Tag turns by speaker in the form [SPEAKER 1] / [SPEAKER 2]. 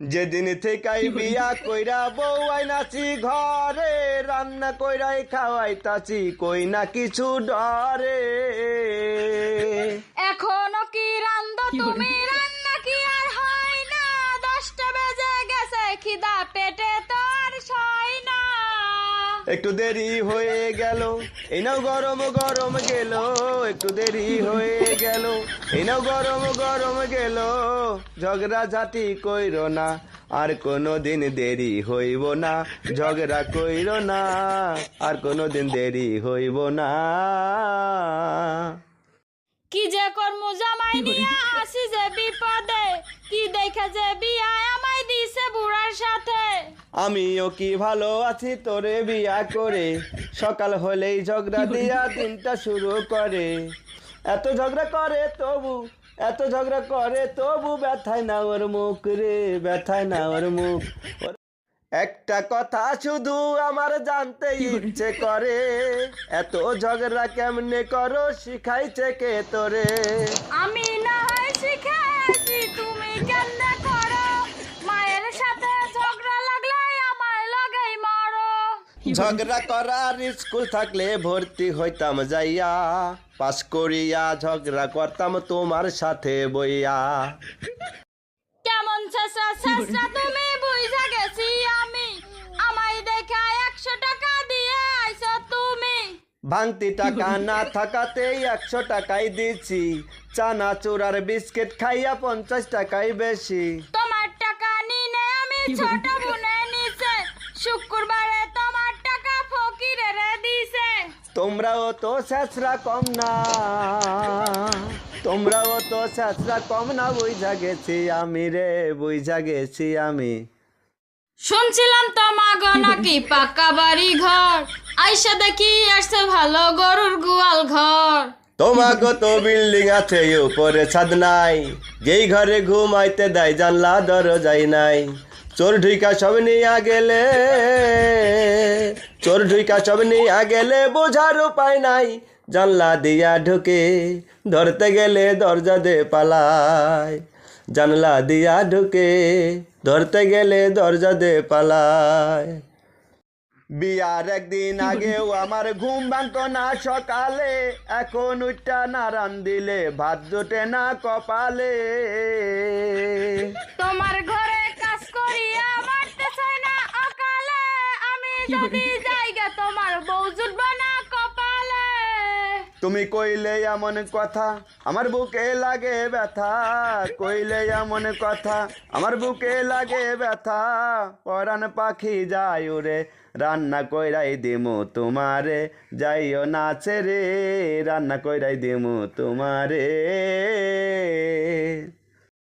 [SPEAKER 1] যেদিন থেকাই বিয়া কইরা বউ আইনাছি ঘরে, রান্না কইরাই খাওয়াইতাছি কই না কিছু ডরে।
[SPEAKER 2] এখনো কি রান্দো তুমি? রান্না কি আর হয় না? 10টা বেজে গেছে, খিদা পেটে তো আর সয় না।
[SPEAKER 1] একটু দেরি হয়ে গেল, এই নাও গরম গরম গেল, একটু দেরি হয়ে গেল, এই নাও গরম গরম গেল। ঝগড়া ঝাঁটি কইরো না, আর কোনো দিন দেরি হইব না। ঝগড়া কইরো না, আর কোনো দিন দেরি হইব না।
[SPEAKER 2] কি যে কর্ম জামাই নিয়া আসি যে বিপদে, কি দেখে যে বিয়া আমায় দিছে বুড়ার সাথে।
[SPEAKER 1] আমিও কি ভালো আছি তোরে বিয়া করে, সকাল হলেই ঝগড়া দিয়া দিনটা শুরু করে। এত ঝগড়া করে তবু, এত ঝগড়া করে তবু ব্যথায় না ওর মুখ রে, ব্যথায় না ওর মুখ। একটা কথা শুধু আমার জানতে ইচ্ছে করে, এত ঝগড়া কেমনে করো শিখাইছে কে তোরে?
[SPEAKER 2] আমি না হয় শিখেছি, তুমি কেমনে করো? মায়ের সাথে ঝগড়া লাগলে আমার লাগেই মরো।
[SPEAKER 1] ঝগড়া করার স্কুল থাকলে ভর্তি হইতাম যাইয়া, পাস করিয়া ঝগড়া করতাম তোমার সাথে বইয়া।
[SPEAKER 2] কেমন ছেঁচড়া ছেঁচড়া তুমি, বুঝা গেছি আমি। আমায় দেখা 100 টাকা দিয়ে আইছো তুমি।
[SPEAKER 1] ভাঙতি টাকা না থাকাতেই 100 টাকাই দিছি, চানা চূড়ার বিস্কিট খাইয়া 50 টাকাই বেশি।
[SPEAKER 2] তোমার টাকা নিনে আমি ছোট বোনে নিছে, শুক্রবারে তোমার টাকা ফকিরেরে দিছে।
[SPEAKER 1] তোমরাও তো ছেঁচড়া কম না, তোমরাও তো ছেঁচড়া কম না, বুঝা গেছি আমি রে, বুঝা গেছি আমি।
[SPEAKER 2] শুনছিলাম তোমাগো নাকি পাকা বাড়ি ঘর, আইসা দেখি আসছে ভালো গরুর গোয়াল ঘর।
[SPEAKER 1] তোমাকে তো বিল্ডিং আছে উপরে ছাদ নাই, যেই ঘরে ঘুমাইতে দেয় জানলা দরজাই নাই। চোর ঢুইকা সব নিয়া গেলে, চোর ঢুইকা সব নিয়া গেলে বোঝার উপায় নাই। জানলা দিয়া ঢুকে ধরতে গেলে দরজা দে পালায়, জানলা দিয়া ঢুকে ধরতে গেলে দরজা দে পালায়। বিয়ার একদিন আগেও আমার ঘুম ভাঙতো না সকালে, এখন উঠটা না রান্দিলে ভাত জোটে না কপালে।
[SPEAKER 2] তোমার ঘরে কাজ করিয়া মারতে চাই না অকালে, আমি যদি জায়গা তোমার বউ জুটবে না কপালে।
[SPEAKER 1] তুমি কইলে এমন কথা আমার বুকে লাগে ব্যথা, কইলে এমন কথা আমার বুকে লাগে ব্যথা। পরাণ পাখি যায় উড়ে, রান্না কইরাই দিমু তোমারে, যাইও না ছেড়ে, রান্না কইরাই দিমু তোমারে।